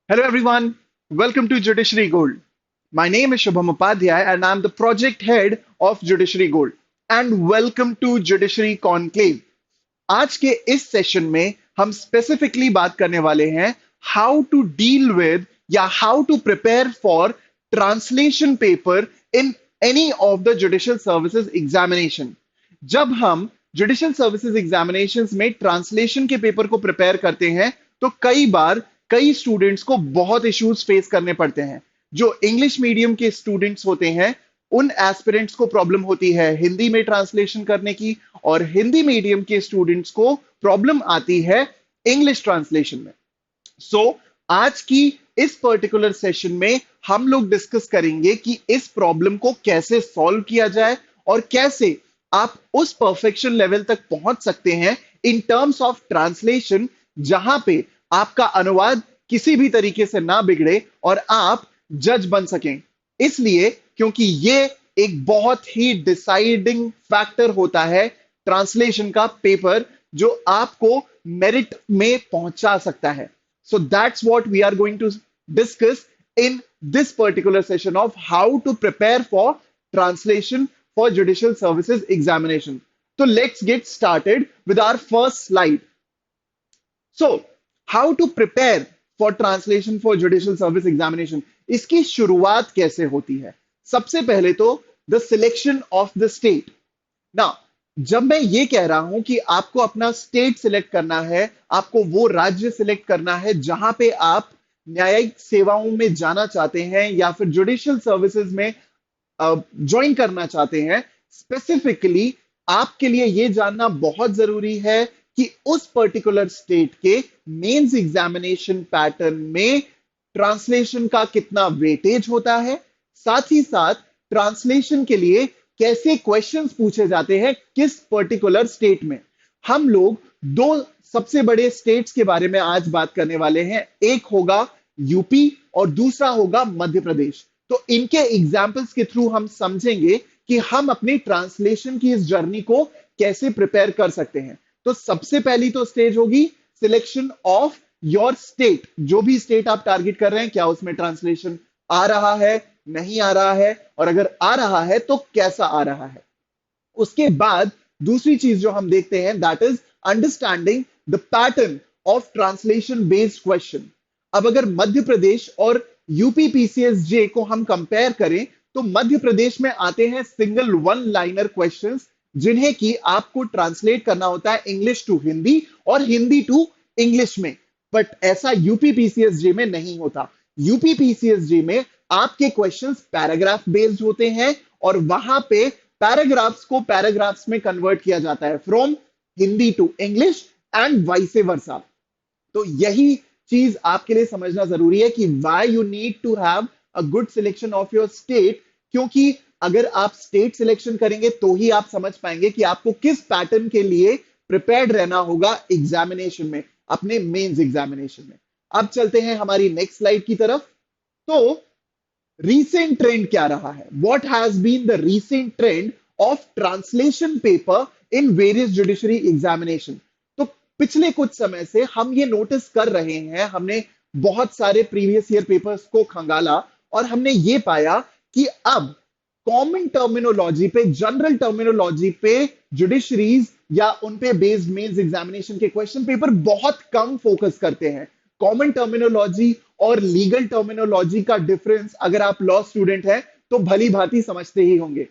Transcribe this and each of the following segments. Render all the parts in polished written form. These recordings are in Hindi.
Hello everyone, welcome to Judiciary Gold. My name is Shubham Upadhyay and I'm the project head of Judiciary Gold. And welcome to Judiciary Conclave. आज के इस सेशन में हम स्पेसिफिकली बात करने वाले हैं how to deal with or how to prepare for translation paper in any of the judicial services examination. जब हम जुडिशियल सर्विसेज एग्जामिनेशंस में ट्रांसलेशन के पेपर को प्रिपेयर करते हैं तो कई बार कई स्टूडेंट्स को बहुत इश्यूज फेस करने पड़ते हैं। जो इंग्लिश मीडियम के स्टूडेंट्स होते हैं उन एस्पिरेंट्स को प्रॉब्लम होती है हिंदी में ट्रांसलेशन करने की, और हिंदी मीडियम के स्टूडेंट्स को प्रॉब्लम आती है इंग्लिश ट्रांसलेशन में। सो आज की इस पर्टिकुलर सेशन में हम लोग डिस्कस करेंगे कि इस प्रॉब्लम को कैसे सॉल्व किया जाए और कैसे आप उस परफेक्शन लेवल तक पहुंच सकते हैं इन टर्म्स ऑफ ट्रांसलेशन, जहां पे आपका अनुवाद किसी भी तरीके से ना बिगड़े और आप जज बन सकें। इसलिए क्योंकि ये एक बहुत ही डिसाइडिंग फैक्टर होता है ट्रांसलेशन का पेपर, जो आपको मेरिट में पहुंचा सकता है। So that's what we are going to discuss in this particular session of how to prepare for translation for judicial services examination. So let's get started with our first slide. So, how to prepare for translation for judicial service examination? इसकी शुरुआत कैसे होती है? सबसे पहले तो the selection of the state. Now, जब मैं ये कह रहा हूं कि आपको अपना स्टेट सिलेक्ट करना है, आपको वो राज्य सिलेक्ट करना है जहां पे आप न्यायिक सेवाओं में जाना चाहते हैं या फिर जुडिशियल सर्विसेज में ज्वाइन करना चाहते हैं, स्पेसिफिकली आपके लिए यह जानना बहुत जरूरी है कि उस पर्टिकुलर स्टेट के मेंस एग्जामिनेशन पैटर्न में ट्रांसलेशन का कितना वेटेज होता है, साथ ही साथ ट्रांसलेशन के लिए कैसे क्वेश्चंस पूछे जाते हैं किस पर्टिकुलर स्टेट में। हम लोग दो सबसे बड़े स्टेट्स के बारे में आज बात करने वाले हैं, एक होगा यूपी और दूसरा होगा मध्य प्रदेश। तो इनके एग्जाम्पल्स के थ्रू हम समझेंगे कि हम अपनी ट्रांसलेशन की इस जर्नी को कैसे प्रिपेयर कर सकते हैं। तो सबसे पहली तो स्टेज होगी सिलेक्शन ऑफ योर स्टेट। जो भी स्टेट आप टारगेट कर रहे हैं, क्या उसमें ट्रांसलेशन आ रहा है, नहीं आ रहा है, और अगर आ रहा है तो कैसा आ रहा है। उसके बाद दूसरी चीज जो हम देखते हैं that is understanding the pattern of translation based question. अब अगर मध्य प्रदेश और यूपी पीसीएसजे को हम कंपेयर करें तो मध्य प्रदेश में आते हैं सिंगल वन लाइनर क्वेश्चंस, जिन्हें कि आपको ट्रांसलेट करना होता है इंग्लिश टू हिंदी और हिंदी टू इंग्लिश में। बट ऐसा यूपी पीसीएसजे में नहीं होता। यूपी पीसीएसजे में आपके क्वेश्चंस पैराग्राफ बेस्ड होते हैं और वहां पे पैराग्राफ्स को पैराग्राफ्स में कन्वर्ट किया जाता है from Hindi to English and vice versa. तो यही चीज आपके लिए समझना जरूरी है कि why you need to have a good selection of your state, क्योंकि अगर आप स्टेट सिलेक्शन करेंगे तो ही आप समझ पाएंगे कि आपको किस पैटर्न के लिए प्रिपेयर्ड रहना होगा एग्जामिनेशन में, अपने मेंस एग्जामिनेशन में। अब चलते हैं हमारी नेक्स्ट स्लाइड की तरफ। तो रीसेंट ट्रेंड क्या रहा है, what has been the recent trend of translation paper in various judiciary examination. तो पिछले कुछ समय से हम ये नोटिस कर रहे हैं, हमने बहुत सारे प्रीवियस ईयर पेपर्स को खंगाला और हमने ये पाया कि अब कॉमन टर्मिनोलॉजी पे, जनरल टर्मिनोलॉजी पे जुडिशरीज या उन पे बेस्ड मेंस एग्जामिनेशन के क्वेश्चन पेपर बहुत कम फोकस करते हैं। कॉमन टर्मिनोलॉजी और लीगल टर्मिनोलॉजी का डिफरेंस अगर आप लॉ स्टूडेंट हैं तो भली भांति समझते ही होंगे।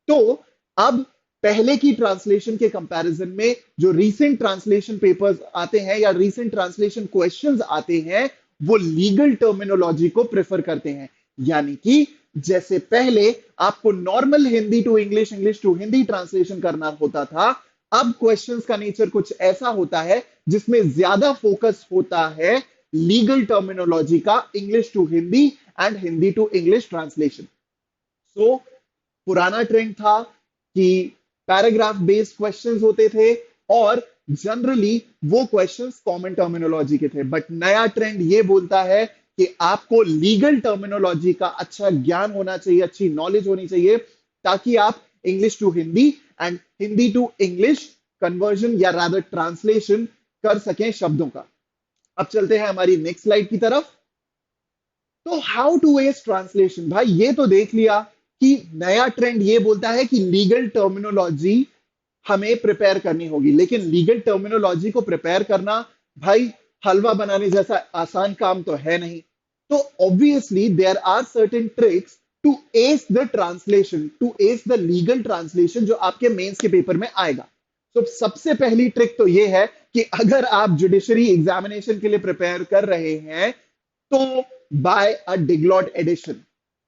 तो अब पहले की ट्रांसलेशन के कंपैरिजन में जो रीसेंट ट्रांसलेशन पेपर्स आते हैं या रीसेंट ट्रांसलेशन क्वेश्चंस आते हैं, वो लीगल टर्मिनोलॉजी को प्रेफर करते हैं। यानी कि जैसे पहले आपको normal Hindi to English, English to Hindi translation करना होता था, अब क्वेश्चंस का नेचर कुछ ऐसा होता है जिसमें ज्यादा फोकस होता है लीगल टर्मिनोलॉजी का, English to Hindi and Hindi to English translation. So पुराना ट्रेंड था कि पैराग्राफ बेस्ड क्वेश्चंस होते थे और जनरली वो क्वेश्चंस कॉमन टर्मिनोलॉजी के थे। बट नया ट्रेंड ये बोलता है कि आपको लीगल टर्मिनोलॉजी का अच्छा ज्ञान होना चाहिए, अच्छी नॉलेज होनी चाहिए, ताकि आप English to Hindi and Hindi to English conversion या रादर ट्रांसलेशन कर सकें शब्दों का। अब चलते हैं हमारी नेक्स्ट स्लाइड की तरफ। तो हाउ टू एस ट्रांसलेशन, भाई ये तो देख लिया कि नया ट्रेंड ये बोलता है कि लीगल टर्मिनोलॉजी हमें प्रिपेयर करनी होगी, लेकिन लीगल टर्मिनोलॉजी को प्रिपेयर करना भाई हलवा बनाने जैसा आसान काम तो है नहीं। तो obviously there are certain tricks to ace the translation, to ace the legal translation जो आपके मेंस के पेपर में आएगा। तो सबसे पहली ट्रिक तो ये है कि अगर आप जुडिशरी एग्जामिनेशन के लिए प्रिपेयर कर रहे हैं तो बाय अ डिग्लॉट एडिशन।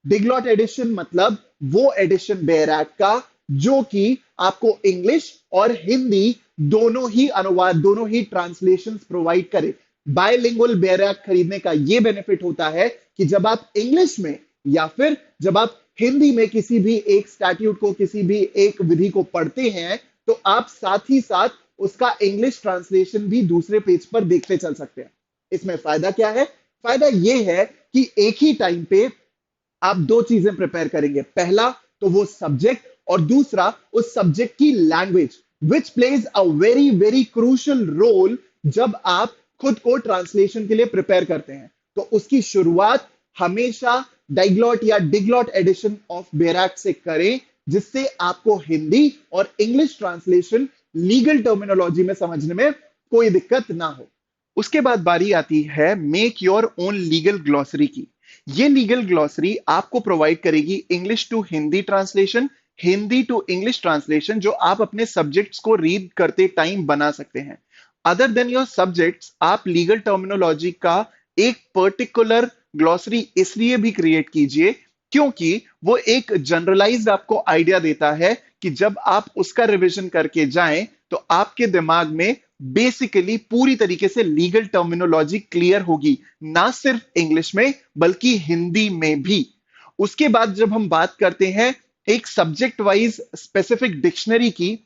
डिग्लॉट एडिशन मतलब वो एडिशन बेयर एक्ट का जो कि आपको इंग्लिश और हिंदी दोनों ही अनुवाद, दोनों ही ट्रांसलेशंस प्रोवाइड करे। बायलिंगुअल बेयर एक्ट खरीदने का ये बेनिफिट होता है कि जब आप इंग्लिश में या फिर जब आप हिंदी में किसी भी एक स्टैट्यूट को, किसी भी एक विधि को पढ़ते हैं तो आप साथ ही साथ उसका इंग्लिश ट्रांसलेशन भी दूसरे पेज पर देखते चल सकते हैं। इसमें फायदा क्या है? फायदा यह है कि एक ही टाइम पे आप दो चीजें प्रिपेयर करेंगे। पहला तो वो सब्जेक्ट और दूसरा उस सब्जेक्ट की language, which plays a very very crucial role जब आप खुद को ट्रांसलेशन के लिए प्रिपेयर करते हैं। तो उसकी शुरुआत हमेशा डाइग्लॉट या डिग्लॉट एडिशन ऑफ बेरैक्ट से करें, जिससे आपको हिंदी और इंग्लिश ट्रांसलेशन लीगल टर्मिनोलॉजी में समझने में कोई दिक्कत ना हो। उसके बाद बारी आती है make your own legal glossary की। ये लीगल ग्लॉसरी आपको प्रोवाइड करेगी English to Hindi translation, Hindi to English translation, जो आप अपने सब्जेक्ट्स को रीड करते टाइम बना सकते हैं। अदर देन योर सब्जेक्ट्स, आप लीगल टर्मिनोलॉजी का एक पर्टिकुलर ग्लॉसरी इसलिए भी क्रिएट कीजिए क्योंकि वो एक जनरलाइज्ड आपको आइडिया देता है कि जब आप उसका रिवीजन करके जाएं तो आपके दिमाग में बेसिकली पूरी तरीके से लीगल टर्मिनोलॉजी क्लियर होगी, ना सिर्फ इंग्लिश में बल्कि हिंदी में भी। उसके बाद जब हम बात करते हैं एक सब्जेक्ट वाइज स्पेसिफिक डिक्शनरी की,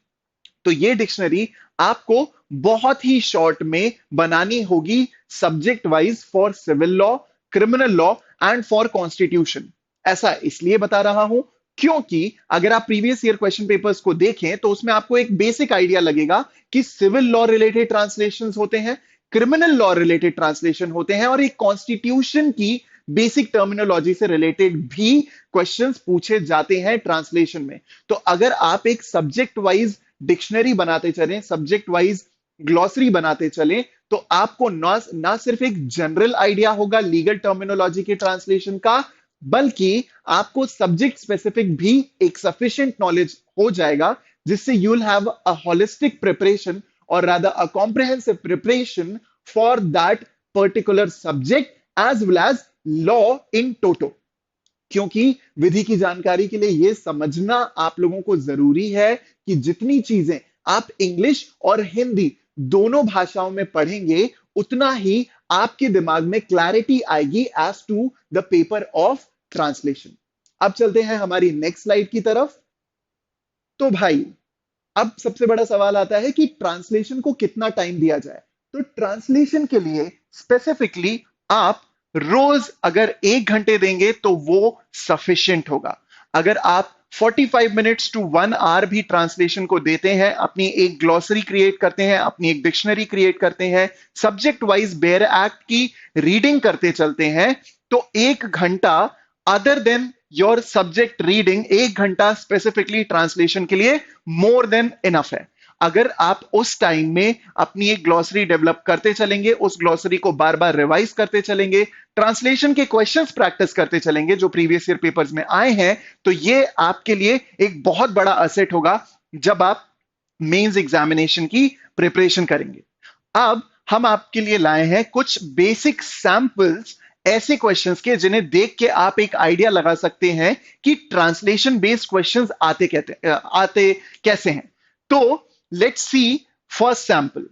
तो ये डिक्शनरी आपको बहुत ही शॉर्ट में बनानी होगी subject wise for civil law, criminal law and for constitution. ऐसा इसलिए बता रहा हूं क्योंकि अगर आप प्रीवियस ईयर क्वेश्चन पेपर्स को देखें तो उसमें आपको एक बेसिक आइडिया लगेगा कि सिविल लॉ रिलेटेड ट्रांसलेशंस होते हैं, क्रिमिनल लॉ रिलेटेड ट्रांसलेशन होते हैं और एक कॉन्स्टिट्यूशन की बेसिक टर्मिनोलॉजी से रिलेटेड भी क्वेश्चंस पूछे जाते हैं ट्रांसलेशन में। तो अगर आप एक सब्जेक्ट वाइज डिक्शनरी बनाते चलें, सब्जेक्ट वाइज ग्लॉसरी बनाते चलें, तो आपको ना सिर्फ एक जनरल आइडिया होगा लीगल टर्मिनोलॉजी के ट्रांसलेशन का, बल्कि आपको सब्जेक्ट स्पेसिफिक भी एक सफिशिएंट नॉलेज हो जाएगा, जिससे you will have a holistic preparation और rather a comprehensive preparation for that particular subject as well as law in toto. क्योंकि विधि की जानकारी के लिए यह समझना आप लोगों को जरूरी है कि जितनी चीजें आप इंग्लिश और हिंदी दोनों भाषाओं में पढ़ेंगे उतना ही आपके दिमाग में क्लैरिटी आएगी as to the paper of translation. अब चलते हैं हमारी नेक्स्ट स्लाइड की तरफ। तो भाई अब सबसे बड़ा सवाल आता है कि ट्रांसलेशन को कितना टाइम दिया जाए। तो ट्रांसलेशन के लिए स्पेसिफिकली आप रोज अगर 1 घंटे देंगे तो वो सफिशिएंट होगा। अगर आप 45 मिनट्स टू 1 आवर भी ट्रांसलेशन को देते हैं, अपनी एक ग्लॉसरी क्रिएट करते हैं, अपनी एक डिक्शनरी क्रिएट करते हैं, सब्जेक्ट वाइज बेयर एक्ट की रीडिंग करते चलते हैं, तो 1 घंटा other than your subject reading, 1 घंटा स्पेसिफिकली ट्रांसलेशन के लिए मोर देन इनफ है। अगर आप उस टाइम में अपनी एक ग्लॉसरी डेवलप करते चलेंगे, उस ग्लॉसरी को बार बार रिवाइज करते चलेंगे, ट्रांसलेशन के क्वेश्चंस प्रैक्टिस करते चलेंगे जो प्रीवियस ईयर पेपर्स में आए हैं, तो ये आपके लिए एक बहुत बड़ा असेट होगा जब आप मेंस एग्जामिनेशन की प्रिपरेशन करेंगे। अब हम आपके लिए लाए हैं कुछ बेसिक सैंपल्स ऐसे क्वेश्चंस के जिन्हें देख के आप एक आइडिया लगा सकते हैं कि ट्रांसलेशन बेस्ड क्वेश्चंस आते कैसे हैं। तो लेट्स सी फर्स्ट सैंपल।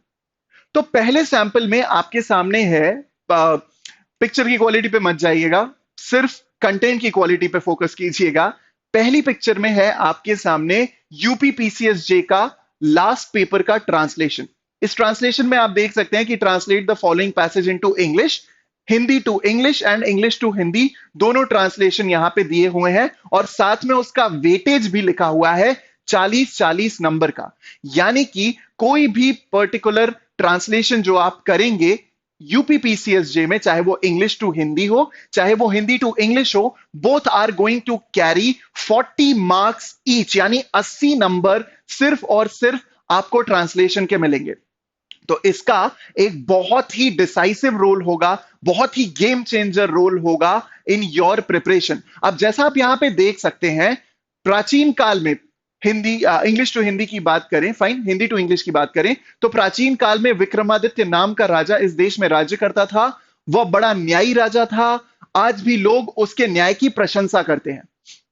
तो पहले सैंपल में आपके सामने है, पिक्चर की क्वालिटी पे मत जाइएगा, सिर्फ कंटेंट की क्वालिटी पे फोकस कीजिएगा। पहली पिक्चर में है आपके सामने यूपी पीसीएसजे का लास्ट पेपर का ट्रांसलेशन। इस ट्रांसलेशन में आप देख सकते हैं कि translate the following passage into English, Hindi to English and English to Hindi, दोनों ट्रांसलेशन यहां पे दिए हुए हैं और साथ में उसका वेटेज भी लिखा हुआ है 40-40 नंबर का। यानी कि कोई भी पर्टिकुलर ट्रांसलेशन जो आप करेंगे यूपीपीसीएसजे में, चाहे वो इंग्लिश टू हिंदी हो, चाहे वो हिंदी टू इंग्लिश हो, both are going to carry 40 marks each, यानी 80 नंबर सिर्फ और सिर्फ आपको ट्रांसलेशन के मिलेंगे। तो इसका एक बहुत ही डिसाइसिव रोल होगा, बहुत ही गेम चेंजर रोल होगा इन योर प्रिपरेशन। अब जैसा आप यहां पे देख सकते हैं, प्राचीन काल में हिंदी इंग्लिश टू हिंदी की बात करें, फाइन, हिंदी टू इंग्लिश की बात करें, तो प्राचीन काल में विक्रमादित्य नाम का राजा इस देश में राज्य करता था। वह बड़ा न्यायी राजा था। आज भी लोग उसके न्याय की प्रशंसा करते हैं।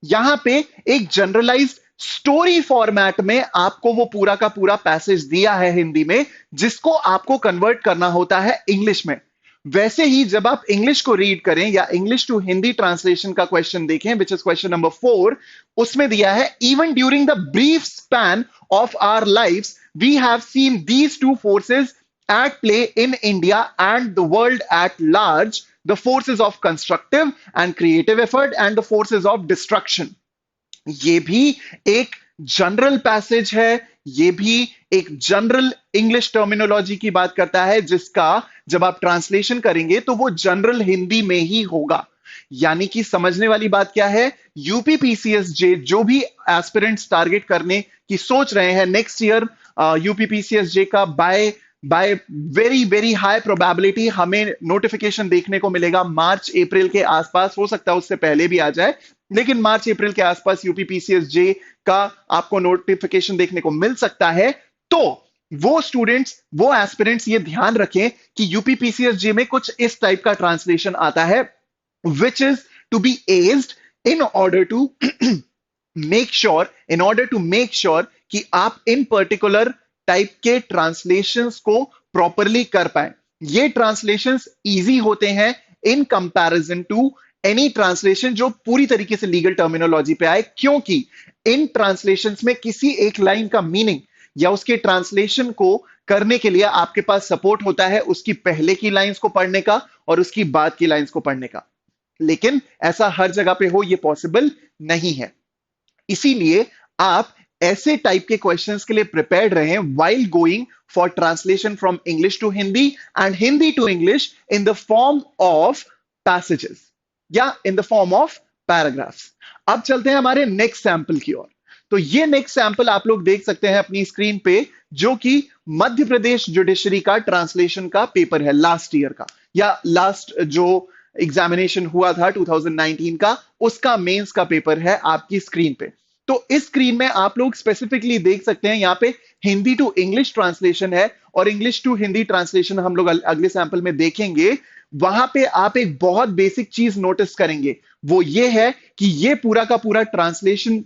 यहां पे एक जनरलाइज्ड स्टोरी फॉर्मेट में आपको वो पूरा का पूरा पैसेज दिया है हिंदी में, जिसको आपको कन्वर्ट करना होता है इंग्लिश में। वैसे ही जब आप इंग्लिश को रीड करें या इंग्लिश टू हिंदी ट्रांसलेशन का क्वेश्चन देखें, विच इज क्वेश्चन नंबर 4, उसमें दिया है, even during the brief span of our lifes we have seen these two forces at play in India and the world at large, the forces of constructive and creative effort and the forces of destruction. ये भी एक जनरल पैसेज है, ये भी एक जनरल इंग्लिश टर्मिनोलॉजी की बात करता है, जिसका जब आप ट्रांसलेशन करेंगे तो वो जनरल हिंदी में ही होगा। यानी कि समझने वाली बात क्या है, यूपीपीसीएसजे जो भी एस्पिरेंट्स टारगेट करने की सोच रहे हैं नेक्स्ट ईयर, यूपीपीसीएसजे का by very very high probability हमें नोटिफिकेशन देखने को मिलेगा मार्च अप्रैल के आसपास। हो सकता है उससे पहले भी आ जाए, लेकिन मार्च अप्रैल के आसपास यूपीपीसीएसजे का आपको नोटिफिकेशन देखने को मिल सकता है। तो वो स्टूडेंट्स, वो एस्पिरेंट्स ये ध्यान रखें कि यूपीपीसीएसजे में कुछ इस टाइप का ट्रांसलेशन आता है, which is to be aced in order to make sure कि आप इन पर्टिकुलर टाइप के ट्रांसलेशंस को प्रॉपरली कर पाए। ये ट्रांसलेशंस इजी होते हैं in comparison to any translation जो पूरी तरीके से लीगल टर्मिनोलॉजी पे आए, क्योंकि इन ट्रांसलेशंस में किसी एक लाइन का मीनिंग या उसके ट्रांसलेशन को करने के लिए आपके पास सपोर्ट होता है उसकी पहले की लाइंस को पढ़ने का और उसकी बाद की लाइंस को पढ़ने का। लेकिन ऐसा हर जगह पे हो ये पॉसिबल नहीं है। इसीलिए आप ऐसे टाइप के क्वेश्चंस के लिए प्रिपेयर्ड रहें while going for translation from English to Hindi and Hindi to English in the form of passages या in the form of paragraphs. अब चलते हैं हमारे नेक्स्ट सैंपल की ओर। तो ये नेक्स्ट सैंपल आप लोग देख सकते हैं अपनी स्क्रीन पे, जो कि मध्य प्रदेश जुडिशरी का ट्रांसलेशन का पेपर है लास्ट ईयर का, या लास्ट जो एग्जामिनेशन हुआ था 2019 का, उसका मेंस का पेपर है आपकी स्क्रीन पे। तो इस स्क्रीन में आप लोग स्पेसिफिकली देख सकते हैं, यहां पे हिंदी टू इंग्लिश ट्रांसलेशन है और इंग्लिश टू हिंदी ट्रांसलेशन हम लोग अगले सैंपल में देखेंगे। वहां पे आप एक बहुत बेसिक चीज नोटिस करेंगे, वो ये है कि ये पूरा का पूरा ट्रांसलेशन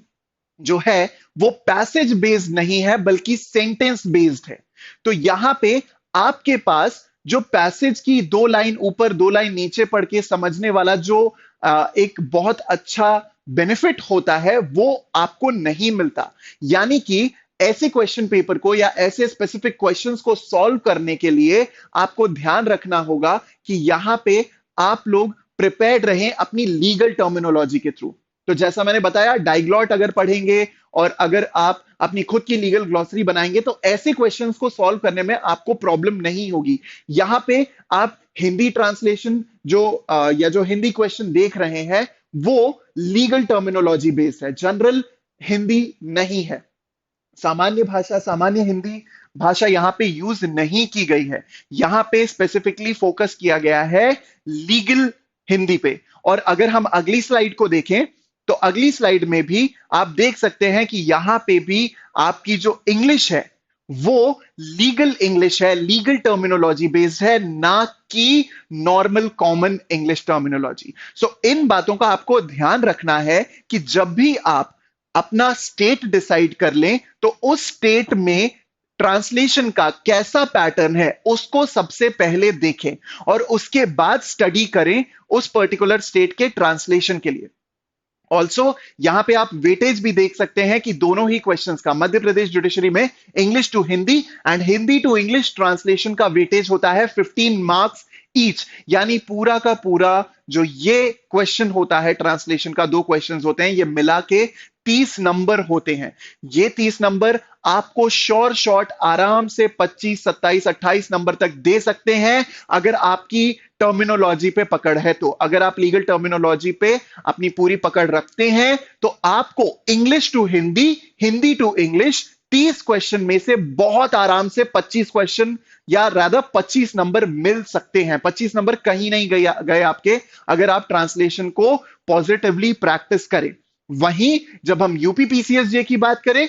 जो है वो पैसेज बेस्ड नहीं है बल्कि सेंटेंस बेस्ड है। तो यहां पे आपके पास जो पैसेज की 2 लाइन ऊपर 2 लाइन नीचे पढ़ के समझने वाला जो एक बहुत अच्छा बेनिफिट होता है वो आपको नहीं मिलता। यानी कि ऐसे क्वेश्चन पेपर को या ऐसे स्पेसिफिक क्वेश्चंस को सॉल्व करने के लिए आपको ध्यान रखना होगा कि यहां पे आप लोग प्रिपेयर्ड रहें अपनी लीगल टर्मिनोलॉजी के थ्रू। तो जैसा मैंने बताया, डाइग्लॉट अगर पढ़ेंगे और अगर आप अपनी खुद की लीगल ग्लॉसरी बनाएंगे तो ऐसे क्वेश्चंस को सॉल्व करने में आपको प्रॉब्लम नहीं होगी। यहां पे आप हिंदी ट्रांसलेशन जो या जो हिंदी क्वेश्चन देख रहे हैं वो लीगल टर्मिनोलॉजी बेस्ड है, जनरल हिंदी नहीं है। सामान्य भाषा, सामान्य हिंदी भाषा यहां पे यूज नहीं की गई है। यहां पे स्पेसिफिकली फोकस किया गया है लीगल हिंदी पे। और अगर हम अगली स्लाइड को देखें तो अगली स्लाइड में भी आप देख सकते हैं कि यहां पे भी आपकी जो इंग्लिश है वो लीगल इंग्लिश है, लीगल टर्मिनोलॉजी बेस्ड है, ना कि नॉर्मल कॉमन इंग्लिश टर्मिनोलॉजी। सो इन बातों का आपको ध्यान रखना है कि जब भी आप अपना स्टेट डिसाइड कर लें तो उस स्टेट में ट्रांसलेशन का कैसा पैटर्न है उसको सबसे पहले देखें और उसके बाद स्टडी करें उस पर्टिकुलर स्टेट के ट्रांसलेशन के लिए। ऑल्सो यहां पे आप वेटेज भी देख सकते हैं कि दोनों ही क्वेश्चंस का मध्य प्रदेश जुडिशरी में English to Hindi and Hindi to English translation का वेटेज होता है 15 मार्क्स ईच। यानी पूरा का पूरा जो ये क्वेश्चन होता है ट्रांसलेशन का, 2 क्वेश्चंस होते हैं, ये मिला के 30 नंबर होते हैं। ये 30 नंबर आपको श्योर शॉट आराम से 25, 27, 28 नंबर तक दे सकते हैं अगर आपकी टर्मिनोलॉजी पे पकड़ है। तो अगर आप लीगल टर्मिनोलॉजी पे अपनी पूरी पकड़ रखते हैं तो आपको English to Hindi, Hindi to English 30 question में से बहुत आराम से 25 क्वेश्चन या रादर 25 नंबर मिल सकते हैं। 25 नंबर कहीं नहीं गए आपके अगर आप ट्रांसलेशन को पॉजिटिवली प्रैक्टिस करें। वहीं जब हम यूपीपीसीएसजे की बात करें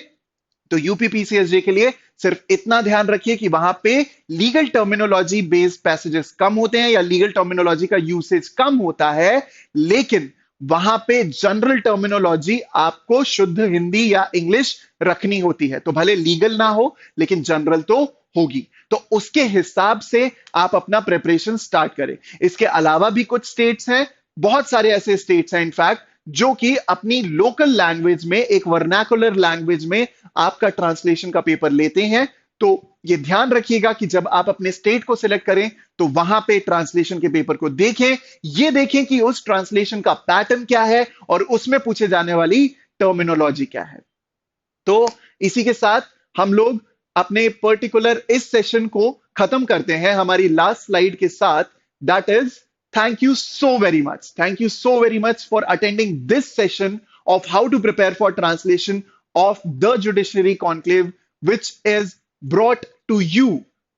तो यूपीपीसीएसजे के लिए सिर्फ इतना ध्यान रखिए कि वहां पे लीगल टर्मिनोलॉजी बेस्ड पैसेजेस कम होते हैं या लीगल टर्मिनोलॉजी का यूसेज कम होता है, लेकिन वहां पे जनरल टर्मिनोलॉजी आपको शुद्ध हिंदी या इंग्लिश रखनी होती है। तो भले लीगल ना हो लेकिन जनरल तो होगी। तो उसके हिसाब से आप अपना प्रिपरेशन स्टार्ट करें। इसके अलावा भी कुछ स्टेट्स हैं, बहुत सारे ऐसे स्टेट्स हैं इनफैक्ट, जो कि अपनी लोकल लैंग्वेज में, एक वर्नाकुलर लैंग्वेज में आपका ट्रांसलेशन का पेपर लेते हैं। तो ये ध्यान रखिएगा कि जब आप अपने स्टेट को सिलेक्ट करें तो वहां पे ट्रांसलेशन के पेपर को देखें, ये देखें कि उस ट्रांसलेशन का पैटर्न क्या है और उसमें पूछे जाने वाली टर्मिनोलॉजी क्या है। तो इसी के साथ हम लोग अपने पर्टिकुलर इस सेशन को खत्म करते हैं हमारी लास्ट स्लाइड के साथ, that is thank you so very much. Thank you so very much for attending this session of how to prepare for translation of the Judiciary Conclave, which is brought to you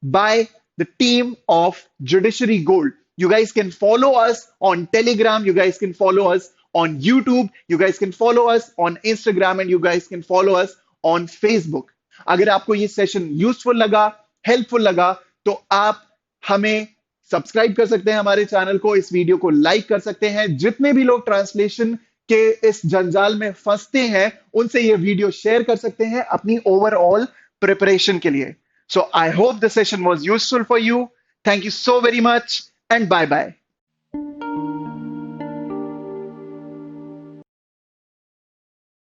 by the team of Judiciary Gold. You guys can follow us on Telegram. You guys can follow us on YouTube. You guys can follow us on Instagram and you guys can follow us on Facebook. अगर आपको ये सेशन यूजफुल लगा, हेल्पफुल लगा, तो आप हमें सब्सक्राइब कर सकते हैं हमारे चैनल को, इस वीडियो को लाइक कर सकते हैं। जितने भी लोग ट्रांसलेशन के इस जंजाल में फंसते हैं उनसे ये वीडियो शेयर कर सकते हैं अपनी ओवरऑल प्रिपरेशन के लिए। So I hope the session was useful for you. Thank you so very much and bye bye.